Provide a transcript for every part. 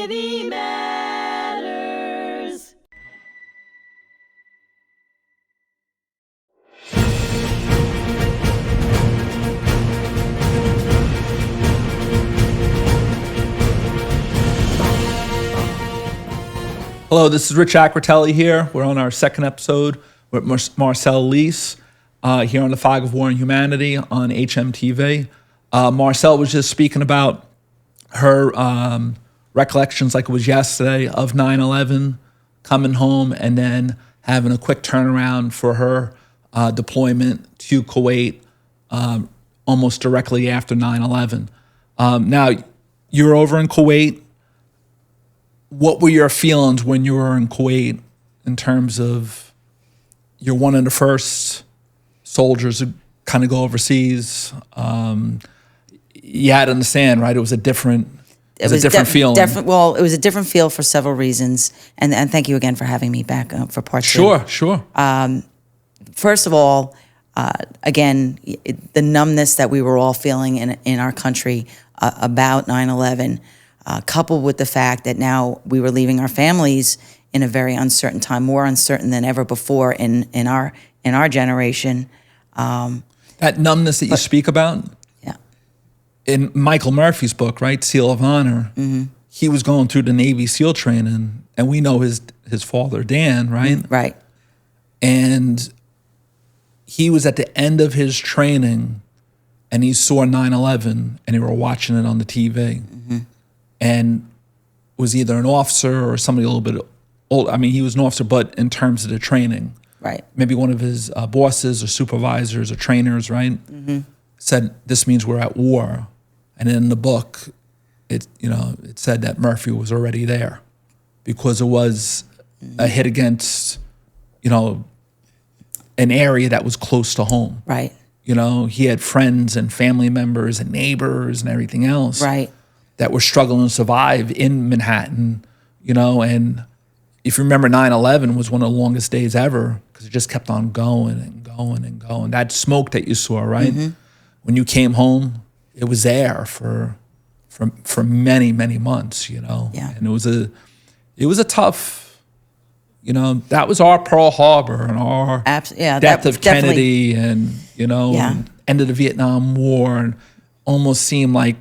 City Matters. Hello, this is Richard Acritelli here. We're on our second episode with Marcelle Leis here on the Fog of War and Humanity on hmTv. Marcelle was just speaking about her recollections like it was yesterday of 9/11, coming home and then having a quick turnaround for her deployment to Kuwait almost directly after 9/11. Now, you're over in Kuwait. What were your feelings when you were in Kuwait in terms of you're one of the first soldiers who kind of go overseas? You had to understand, right? It was a different feeling. Well, it was a different feel for several reasons. And thank you again for having me back for part two. Sure. First of all, again, the numbness that we were all feeling in our country about 9/11, coupled with the fact that now we were leaving our families in a very uncertain time, more uncertain than ever before in our generation. That numbness that you speak about, yeah, in Michael Murphy's book, right, Seal of Honor, he was going through the Navy SEAL training, and we know his father, Dan, right? Right. And he was at the end of his training, and he saw 9/11, and they were watching it on the TV. And was either an officer or somebody a little bit old. I mean, he was an officer, but in terms of the training, right? Maybe one of his bosses or supervisors or trainers, right? Said, this means we're at war. And in the book, it said that Murphy was already there because it was a hit against, an area that was close to home. Right. He had friends and family members and neighbors and everything else. Right. That were struggling to survive in Manhattan, and if you remember, 9/11 was one of the longest days ever because it just kept on going and going and going. That smoke that you saw, right? When you came home, it was there for many, many months, Yeah. And it was a tough, that was our Pearl Harbor and our death of Kennedy and, and end of the Vietnam War, and almost seemed like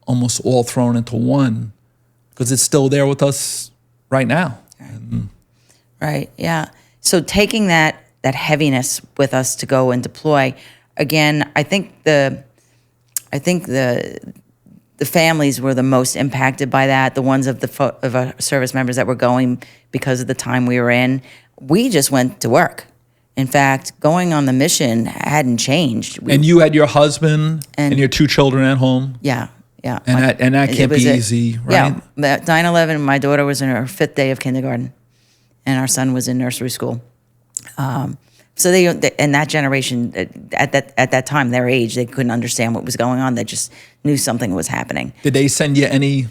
almost all thrown into one because it's still there with us right now. Right. Yeah. So taking that heaviness with us to go and deploy, again, I think the families were the most impacted by that. The ones of our service members that were going because of the time we were in. We just went to work. In fact, going on the mission hadn't changed. And you had your husband and your 2 children at home. Yeah. Yeah. And that can't be easy, right? Yeah. 9/11, my daughter was in her 5th day of kindergarten, and our son was in nursery school. So they in that generation, at that time, their age, they couldn't understand what was going on. They just knew something was happening. Did they send you any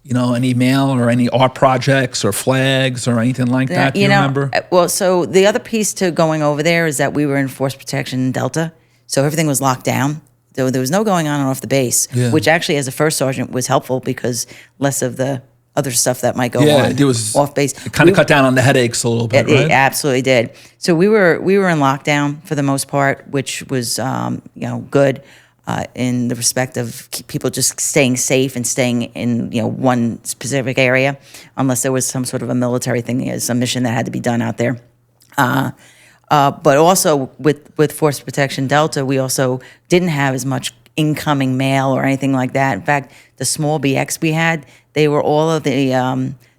mail or any art projects or flags or anything like that? Do you remember? Well, so the other piece to going over there is that we were in force protection in Delta, so everything was locked down. There was no going on and off the base, which actually, as a first sergeant, was helpful because less of the other stuff that might go on off base. It kind of cut down on the headaches a little bit, right? It absolutely did. So we were in lockdown for the most part, which was good in the respect of people just staying safe and staying in one specific area, unless there was some sort of a military thing, some mission that had to be done out there. But also with Force Protection Delta, we also didn't have as much incoming mail or anything like that. In fact, the small BX we had, they were all of the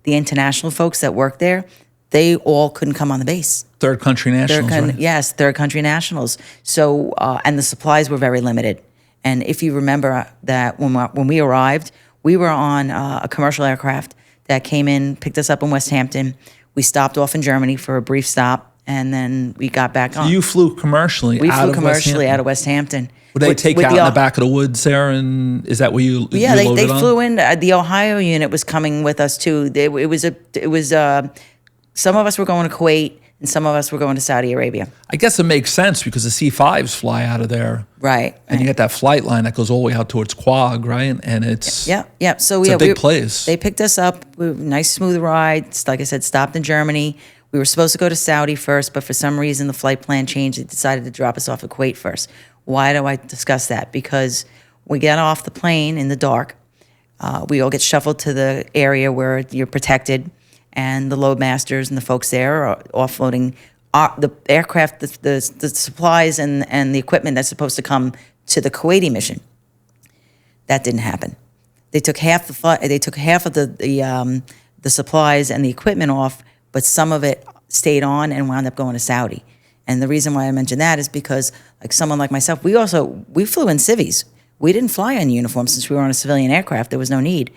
international folks that worked there. They all couldn't come on the base. Third country nationals, right? Yes, third country nationals. So, and the supplies were very limited. And if you remember that when we arrived, we were on a commercial aircraft that came in, picked us up in West Hampton. We stopped off in Germany for a brief stop, and then we got back on. So you flew commercially out of West Hampton. Would they take you out in the back of the woods there, and is that where you Yeah, you they on? flew in. The Ohio unit was coming with us too. It was some of us were going to Kuwait. and some of us were going to Saudi Arabia. I guess it makes sense because the C-5s fly out of there. Right. And you get that flight line that goes all the way out towards Quag, right? And it's So it's a big place. They picked us up. Nice, smooth ride. Like I said, stopped in Germany. We were supposed to go to Saudi first, but for some reason the flight plan changed. They decided to drop us off at Kuwait first. Why do I discuss that? Because we get off the plane in the dark. We all get shuffled to the area where you're protected, and the loadmasters and the folks there are offloading the aircraft, the supplies and the equipment that's supposed to come to the Kuwaiti mission. That didn't happen. They took half of the supplies and the equipment off, but some of it stayed on and wound up going to Saudi. And the reason why I mention that is because, like someone like myself, we flew in civies. We didn't fly in uniform since we were on a civilian aircraft. There was no need.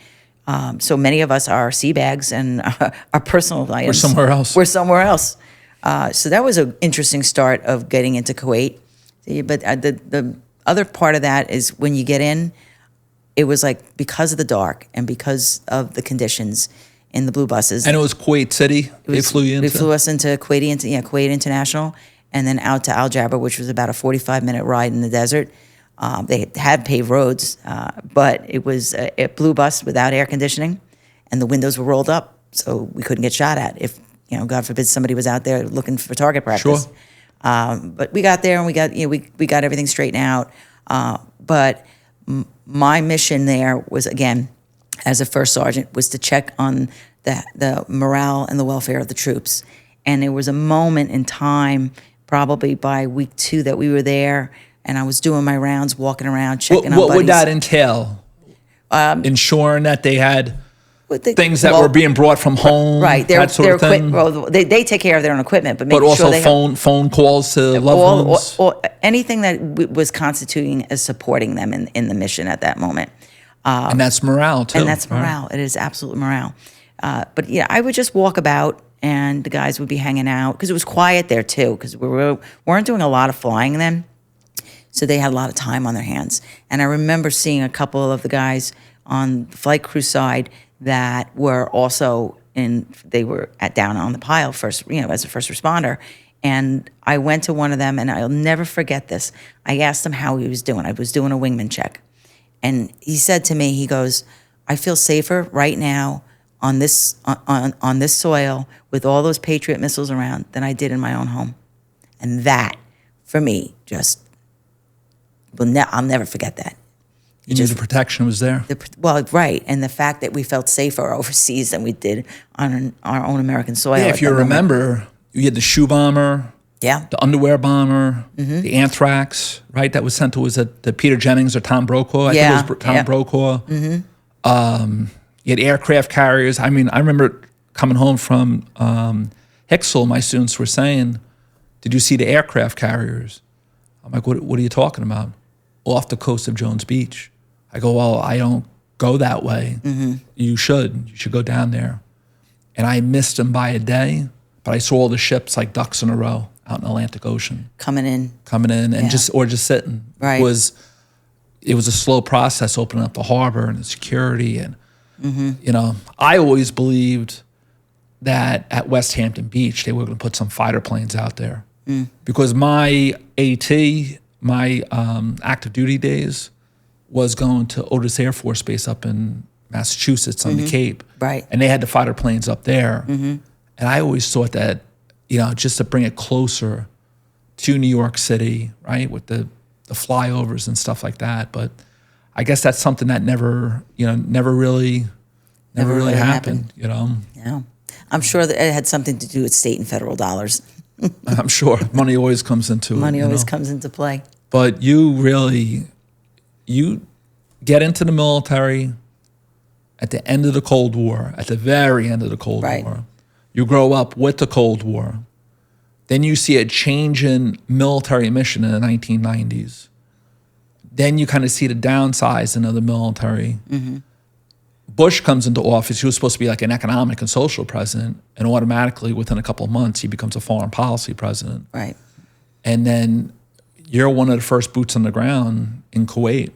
So many of us, our sea bags and our personal items, We're somewhere else. So that was an interesting start of getting into Kuwait. But the other part of that is when you get in, it was like because of the dark and because of the conditions in the blue buses. And it was Kuwait City they flew you into? They flew us into Kuwait International, and then out to Al Jaber, which was about a 45-minute ride in the desert. They had paved roads, but it was a blue bus without air conditioning, and the windows were rolled up, so we couldn't get shot at if, God forbid, somebody was out there looking for target practice. Sure. But we got there and we got everything straightened out. But my mission there was, again, as a first sergeant, was to check on the morale and the welfare of the troops. And there was a moment in time, probably by week 2, that we were there. And I was doing my rounds, walking around, checking on buddies. What would that entail? Ensuring that they had things that were being brought from home, right? That sort of thing. They take care of their own equipment, but making also sure they phone calls to loved ones, or anything that was constituting as supporting them in the mission at that moment. And that's morale too. And that's morale. Right? It is absolute morale. But yeah, I would just walk about, and the guys would be hanging out because it was quiet there too, because we weren't doing a lot of flying then. So they had a lot of time on their hands. And I remember seeing a couple of the guys on the flight crew side that were also they were down on the pile first, as a first responder. And I went to one of them, and I'll never forget this. I asked him how he was doing. I was doing a wingman check. And he said to me, he goes, I feel safer right now on this soil with all those Patriot missiles around than I did in my own home. And that, for me, just... I'll never forget that. You knew the protection was there. Right, and the fact that we felt safer overseas than we did on our own American soil. Yeah, if you remember, you had the shoe bomber, the underwear bomber, the anthrax, right? That was sent to the Peter Jennings or Tom Brokaw. I think it was Tom Brokaw. You had aircraft carriers. I mean, I remember coming home from Hicksel. My students were saying, "Did you see the aircraft carriers?" I'm like, "What are you talking about?" Off the coast of Jones Beach. I go, well, I don't go that way. You should go down there. And I missed them by a day, but I saw all the ships like ducks in a row out in the Atlantic Ocean. Coming in and just sitting. Right. It was a slow process opening up the harbor and the security. And, I always believed that at West Hampton Beach, they were going to put some fighter planes out there. Because my my active duty days was going to Otis Air Force Base up in Massachusetts on the Cape. Right. And they had the fighter planes up there. And I always thought that, just to bring it closer to New York City, right, with the flyovers and stuff like that. But I guess that's something that never really happened. Yeah. I'm sure that it had something to do with state and federal dollars. I'm sure money always comes into it. Money always comes into play. But you get into the military at the end of the Cold War, at the very end of the Cold War. You grow up with the Cold War. Then you see a change in military mission in the 1990s. Then you kind of see the downsizing of the military. Bush comes into office. He was supposed to be like an economic and social president, and automatically within a couple of months, he becomes a foreign policy president. Right. And then you're one of the first boots on the ground in Kuwait.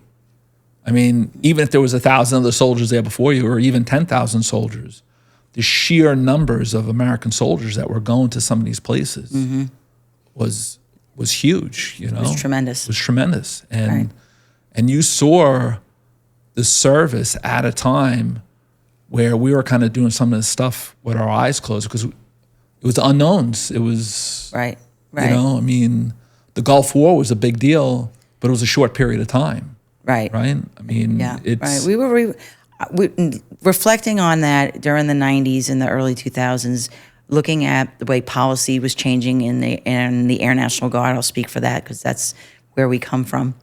I mean, even if there was 1,000 other soldiers there before you, or even 10,000 soldiers, the sheer numbers of American soldiers that were going to some of these places was huge. You know, It was tremendous. It was tremendous, and Right. and you saw the service at a time where we were kind of doing some of this stuff with our eyes closed because it was the unknowns. It was Right. You know, I mean, the Gulf War was a big deal, but it was a short period of time. Right. Right. I mean, Yeah. it's Right. We were reflecting on that during the 90s and the early 2000s, looking at the way policy was changing in the Air National Guard. I'll speak for that because that's where we come from.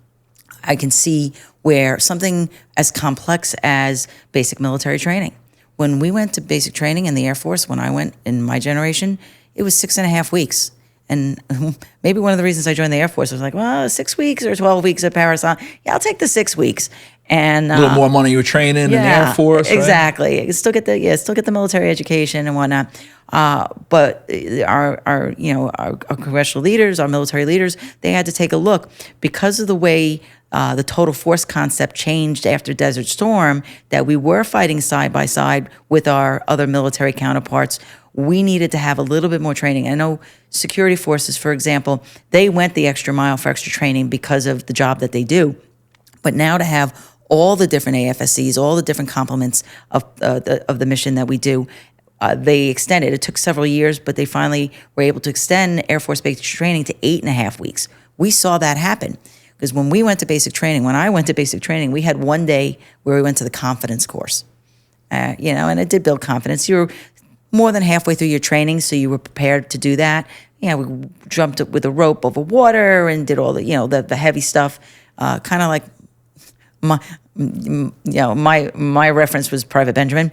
I can see where something as complex as basic military training. When we went to basic training in the Air Force, when I went in my generation, it was 6.5 weeks. And maybe one of the reasons I joined the Air Force was like, well, 6 weeks or 12 weeks at Paris. Yeah, I'll take the 6 weeks. And a little more money you were training in the Air Force, right? Exactly. You still get the military education and whatnot. But our congressional leaders, our military leaders, they had to take a look because of the way the total force concept changed after Desert Storm, that we were fighting side by side with our other military counterparts. We needed to have a little bit more training. I know security forces, for example, they went the extra mile for extra training because of the job that they do. But now to have all the different AFSCs, all the different complements of the mission that we do, they extended. It took several years, but they finally were able to extend Air Force basic training to 8.5 weeks. We saw that happen. Because when I went to basic training, we had one day where we went to the confidence course. And it did build confidence. You were more than halfway through your training, so you were prepared to do that. We jumped with a rope over water and did all the heavy stuff. Kind of like my reference was Private Benjamin.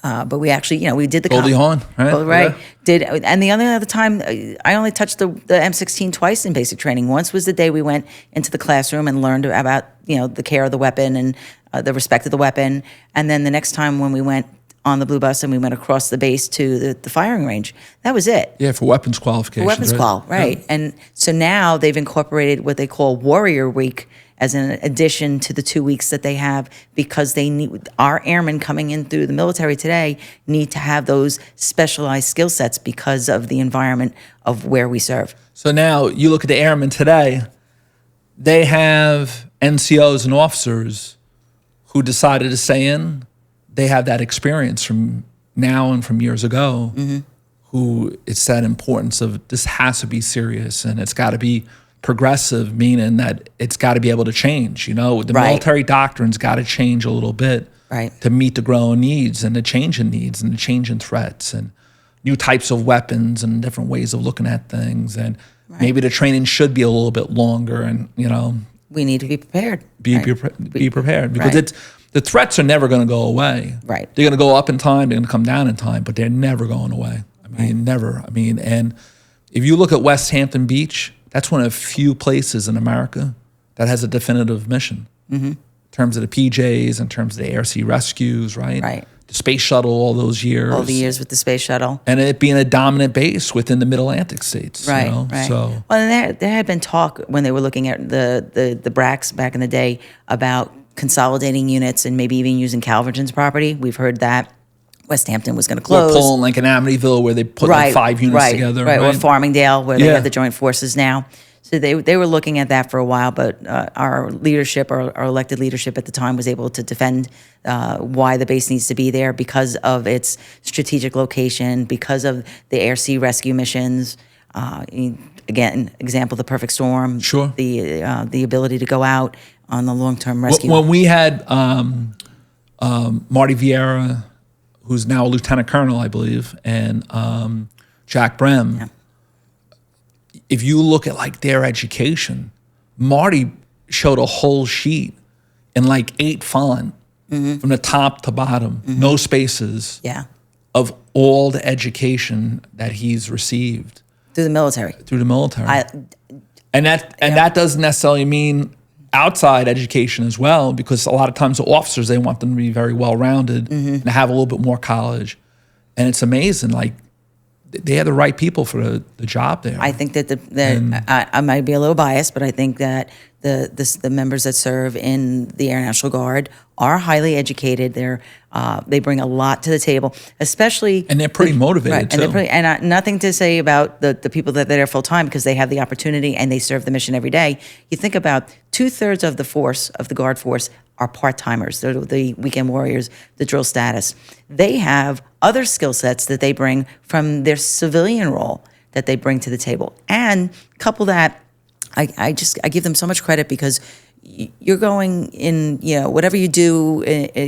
But we actually, we did the Goldie Hawn, right? Oh, right. Yeah. And the only other time, I only touched the M16 twice in basic training. Once was the day we went into the classroom and learned about, the care of the weapon and the respect of the weapon. And then the next time when we went on the blue bus and we went across the base to the firing range, that was it. Yeah, for weapons qualifications. Weapons qual, right. Yeah. And so now they've incorporated what they call Warrior Week as an addition to the 2 weeks that they have, because they need, our airmen coming in through the military today need to have those specialized skill sets because of the environment of where we serve. So now you look at the airmen today, they have NCOs and officers who decided to stay in. They have that experience from now and from years ago, who it's that importance of this has to be serious and it's got to be progressive, meaning that it's got to be able to change. The military doctrine's got to change a little bit to meet the growing needs and the changing needs and the changing threats and new types of weapons and different ways of looking at things. And maybe the training should be a little bit longer. And we need to be prepared. Be prepared because the threats are never going to go away. Right. They're going to go up in time. They're going to come down in time, but they're never going away. Never. And if you look at West Hampton Beach, that's one of the few places in America that has a definitive mission in terms of the PJs, in terms of the air sea rescues, right? Right. The space shuttle, all those years. All the years with the space shuttle. And it being a dominant base within the Mid-Atlantic states. Right, right. So, well, and there had been talk when they were looking at the BRACs back in the day about consolidating units and maybe even using Calverton's property. We've heard that West Hampton was going to close. Or Lincoln Amityville, where they put like 5 units together. Right, or Farmingdale, where they have the joint forces now. So they were looking at that for a while, but our leadership, our elected leadership at the time, was able to defend why the base needs to be there because of its strategic location, because of the air-sea rescue missions. Again, example, the perfect storm. Sure. The ability to go out on the long-term rescue. When we had Marty Vieira, who's now a lieutenant colonel, I believe, and Jack Brem. Yeah. If you look at like their education, Marty showed a whole sheet in like 8 font from the top to bottom, no spaces, of all the education that he's received through the military. And that doesn't necessarily mean outside education as well, because a lot of times the officers, they want them to be very well-rounded and have a little bit more college. And it's amazing, like they have the right people for the job there. I think that I might be a little biased, but I think that the members that serve in the Air National Guard are highly educated. They're They bring a lot to the table, especially, And they're pretty motivated, too. And nothing to say about the people that are there full time, because they have the opportunity and they serve the mission every day. You think about 2/3 of the force, of the Guard force, are part-timers. They're the weekend warriors, the drill status. They have other skill sets that they bring from their civilian role that they bring to the table. And couple that, I give them so much credit, because you're going in, whatever you do,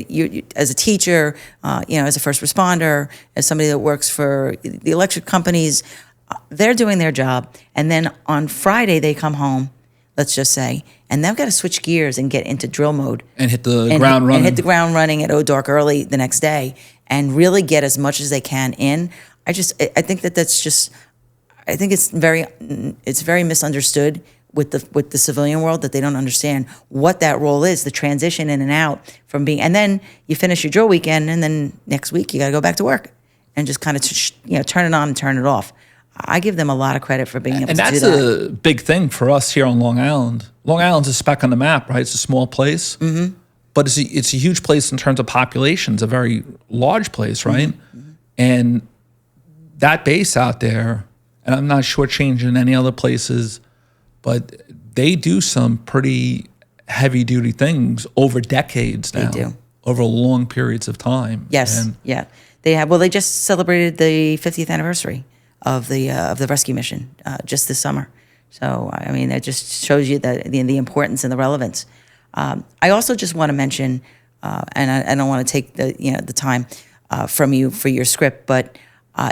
you as a teacher, as a first responder, as somebody that works for the electric companies, they're doing their job. And then on Friday, they come home, let's just say, and they've got to switch gears and get into drill mode. And hit the ground running. And hit the ground running at dark early the next day, and really get as much as they can in. I think I think it's very misunderstood with the civilian world, that they don't understand what that role is, the transition in and out from being, and then you finish your drill weekend, and then next week you got to go back to work and just kind of turn it on and turn it off. I give them a lot of credit for being able to do that. And that's a big thing for us here on Long Island. Long Island's a speck on the map, right? It's a small place, but it's a huge place in terms of population. It's a very large place, right? And that base out there, and I'm not shortchanging any other places, but they do some pretty heavy-duty things over decades now. They do. Over long periods of time. Yes, yeah. They have. Well, they just celebrated the 50th anniversary of the rescue mission just this summer. So, I mean, it just shows you the importance and the relevance. I also just want to mention, and I don't want to take the time from you for your script, but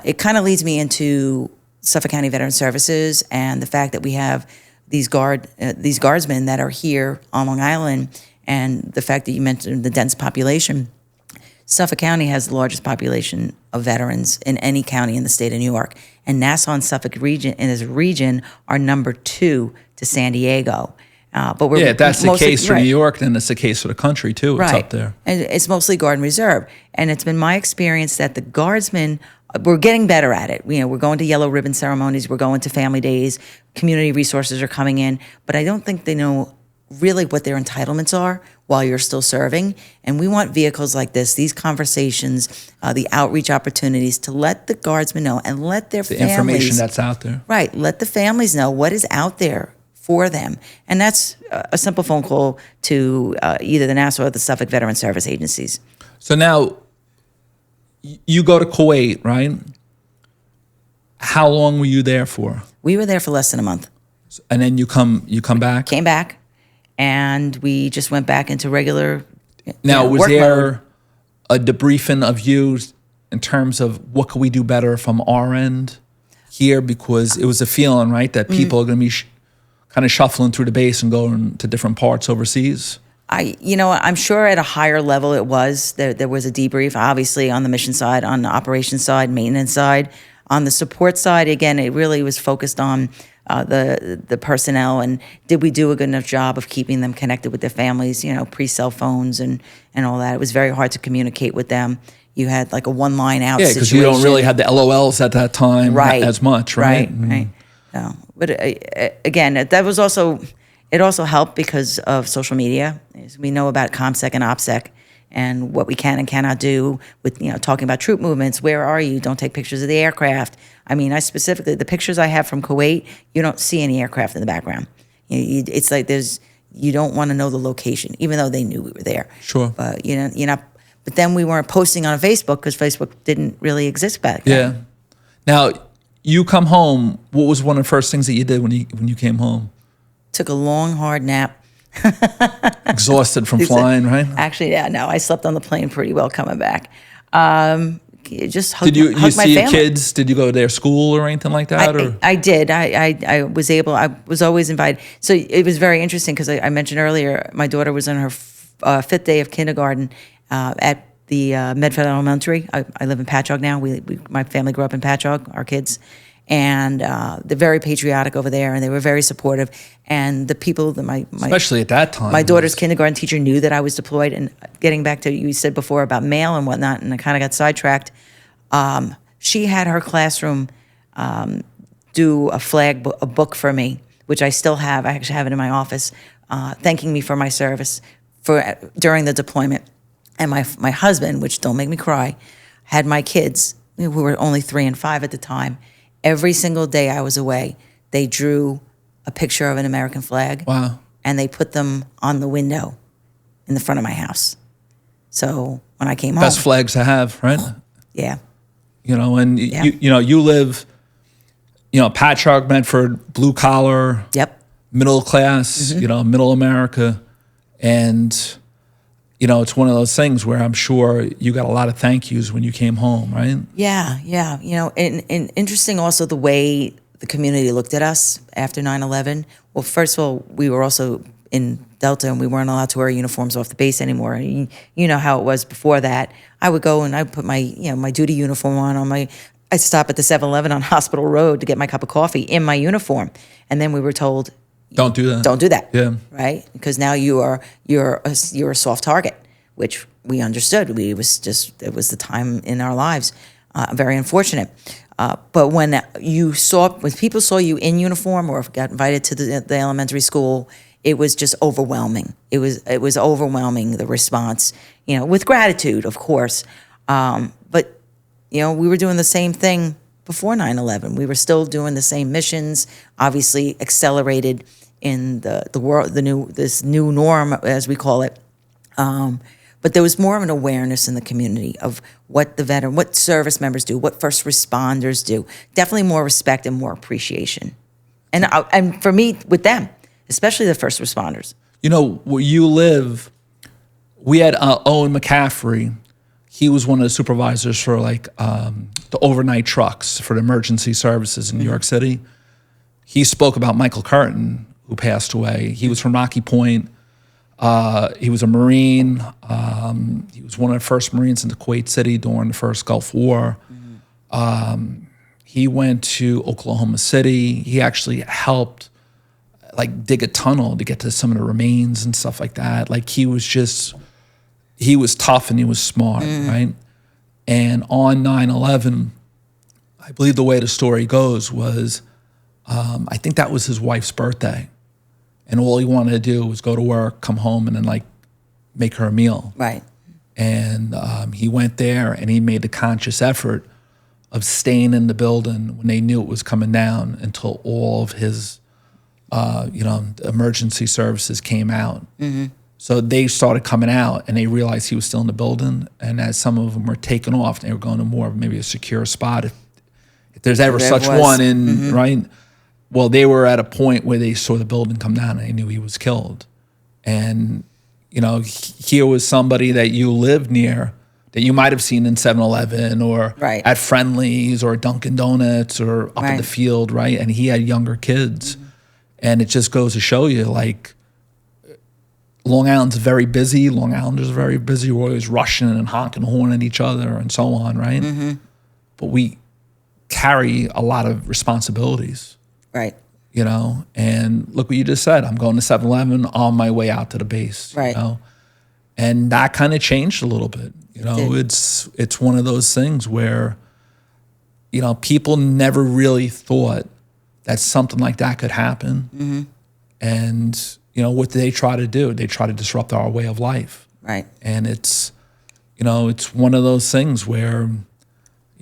it kind of leads me into Suffolk County Veterans Services and the fact that we have these guardsmen that are here on Long Island, and the fact that you mentioned the dense population. Suffolk County has the largest population of veterans in any county in the state of New York, and Nassau and Suffolk region, and as a region, are number 2 to San Diego. But we're if that's the case for right. New York, then it's the case for the country too. It's up there. And it's mostly Guard and Reserve. And it's been my experience that the Guardsmen, we're getting better at it. We're going to yellow ribbon ceremonies, we're going to family days, community resources are coming in, but I don't think they know really what their entitlements are while you're still serving. And we want vehicles like this, these conversations, the outreach opportunities, to let the Guardsmen know and let their families, information that's out there. Right, let the families know what is out there for them. And that's a simple phone call to either the Nassau or the Suffolk Veterans Service agencies. So now you go to Kuwait, right? How long were you there for? We were there for less than a month. And then you come back? Came back, and we just went back into regular Now, was work there mode. a debriefing of you in terms of what could we do better from our end here? Because it was a feeling, right, that people are going to be kind of shuffling through the base and going to different parts overseas. I'm sure at a higher level it was. There was a debrief, obviously, on the mission side, on the operations side, maintenance side. On the support side, again, it really was focused on the personnel, and did we do a good enough job of keeping them connected with their families, pre-cell phones and all that. It was very hard to communicate with them. You had like a one-line out situation. Yeah, because you don't really have the LOLs at that time as much, right? Right. No. But again, that was also... It also helped because of social media. We know about ComSec and OPSEC and what we can and cannot do with, talking about troop movements. Where are you? Don't take pictures of the aircraft. I mean, the pictures I have from Kuwait, you don't see any aircraft in the background. It's like you don't want to know the location, even though they knew we were there. Sure. But, you're not, but then we weren't posting on Facebook because Facebook didn't really exist back then. Yeah. Now, you come home, what was one of the first things that you did when you came home? Took a long, hard nap. Exhausted from flying, right? Actually, yeah, no, I slept on the plane pretty well coming back. Just Did you hugged my see your family. kids? Did you go to their school or anything like that? I did. I was always invited. So it was very interesting because I mentioned earlier, my daughter was on her 5th day of kindergarten at the Medford Elementary. I live in Patchogue now. My family grew up in Patchogue, our kids. And they're very patriotic over there, and they were very supportive. And the people, especially at that time, my daughter's kindergarten teacher knew that I was deployed. And getting back to what you said before about mail and whatnot, and I kind of got sidetracked. She had her classroom do a book for me, which I still have. I actually have it in my office, thanking me for my service during the deployment. And my husband, which don't make me cry, had my kids, who were only 3 and 5 at the time. Every single day I was away, they drew a picture of an American flag. Wow. And they put them on the window in the front of my house. So when I came home. Best flags to have, right? Yeah. You know, and you live, Patchogue, Medford, blue collar. Yep. Middle class, middle America. And, it's one of those things where I'm sure you got a lot of thank yous when you came home, right? Yeah. And interesting also the way the community looked at us after 9/11. Well, first of all, we were also in Delta and we weren't allowed to wear uniforms off the base anymore. And you know how it was before that. I would go and I'd put my, my duty uniform on I'd stop at the 7-Eleven on Hospital Road to get my cup of coffee in my uniform. And then we were told, don't do that. Don't do that. Yeah. Right? Because now you're a soft target, which we understood. It was the time in our lives. Very unfortunate. But when people saw you in uniform or got invited to the elementary school, it was just overwhelming. It was overwhelming, the response, with gratitude, of course. But we were doing the same thing before 9/11. We were still doing the same missions, obviously accelerated in the world, this new norm, as we call it. But there was more of an awareness in the community of what what service members do, what first responders do. Definitely more respect and more appreciation. And for me, with them, especially the first responders. Where you live, we had Owen McCaffrey. He was one of the supervisors for the overnight trucks for the emergency services in New York City. He spoke about Michael Curtin, who passed away. He was from Rocky Point. He was a Marine. He was one of the first Marines into Kuwait City during the first Gulf War. He went to Oklahoma City. He actually helped dig a tunnel to get to some of the remains and stuff like that. He was tough and he was smart, right? And on 9/11, I believe the way the story goes was, I think that was his wife's birthday. And all he wanted to do was go to work, come home, and then make her a meal. Right. And he went there and he made the conscious effort of staying in the building when they knew it was coming down until all of his, emergency services came out. Mm-hmm. So they started coming out and they realized he was still in the building. And as some of them were taken off, they were going to more of maybe a secure spot. If there's ever such one in, right? Well, they were at a point where they saw the building come down and they knew he was killed. And, here was somebody that you lived near that you might have seen in 7-Eleven or at Friendly's or Dunkin' Donuts or up in the field, right? And he had younger kids. Mm-hmm. And it just goes to show you, Long Island's very busy. Long Islanders are very busy. We're always rushing and honking the horn at each other and so on, right? Mm-hmm. But we carry a lot of responsibilities. Right. And look what you just said. I'm going to 7-Eleven on my way out to the base. Right. And that kind of changed a little bit. It's one of those things where, people never really thought that something like that could happen. Mm-hmm. And, what do they try to do? They try to disrupt our way of life. Right. And it's one of those things where,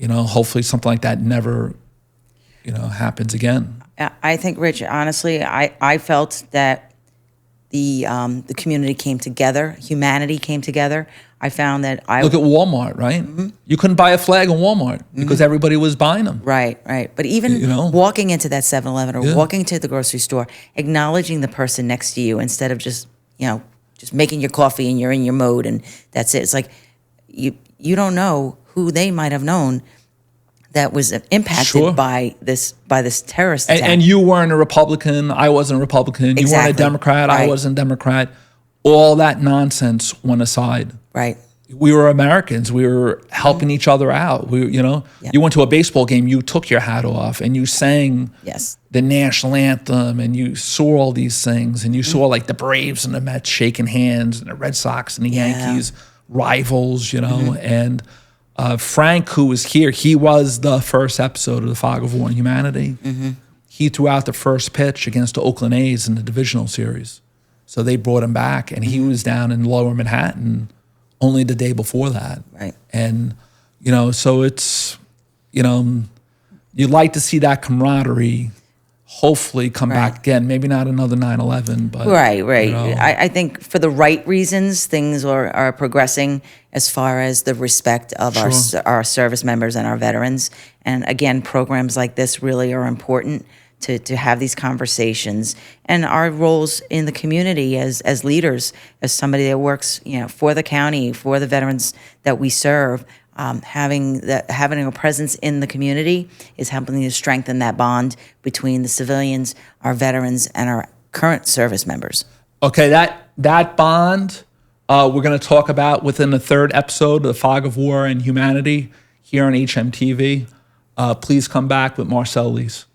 hopefully something like that never, happens again. I think, Rich, honestly, I felt that the community came together, humanity came together. I found that look at Walmart, right? Mm-hmm. You couldn't buy a flag in Walmart because everybody was buying them. Right. But even walking into that 7-Eleven or walking to the grocery store, acknowledging the person next to you instead of just making your coffee and you're in your mode and that's it. It's like you don't know who they might have known that was impacted by this terrorist attack. And you weren't a Republican. I wasn't a Republican. Exactly. You weren't a Democrat. I wasn't a Democrat. All that nonsense went aside. Right. We were Americans. We were helping each other out. You went to a baseball game. You took your hat off and you sang the national anthem and you saw all these things and you saw the Braves and the Mets shaking hands and the Red Sox and the Yankees, rivals, and Frank, who was here, he was the first episode of The Fog of War and Humanity. Mm-hmm. He threw out the first pitch against the Oakland A's in the divisional series. So they brought him back, and he was down in Lower Manhattan only the day before that. Right. And, you know, so it's, you know, you'd like to see that camaraderie hopefully come back again. Maybe not another 9/11, but Right. You know. I think for the right reasons, things are progressing as far as the respect of our service members and our veterans. And again, programs like this really are important to have these conversations, and our roles in the community as leaders, as somebody that works, you know, for the county, for the veterans that we serve. Having a presence in the community is helping to strengthen that bond between the civilians, our veterans, and our current service members. Okay, that bond we're going to talk about within the third episode of The Fog of War and Humanity here on hmTV. Please come back with Marcelle Leis.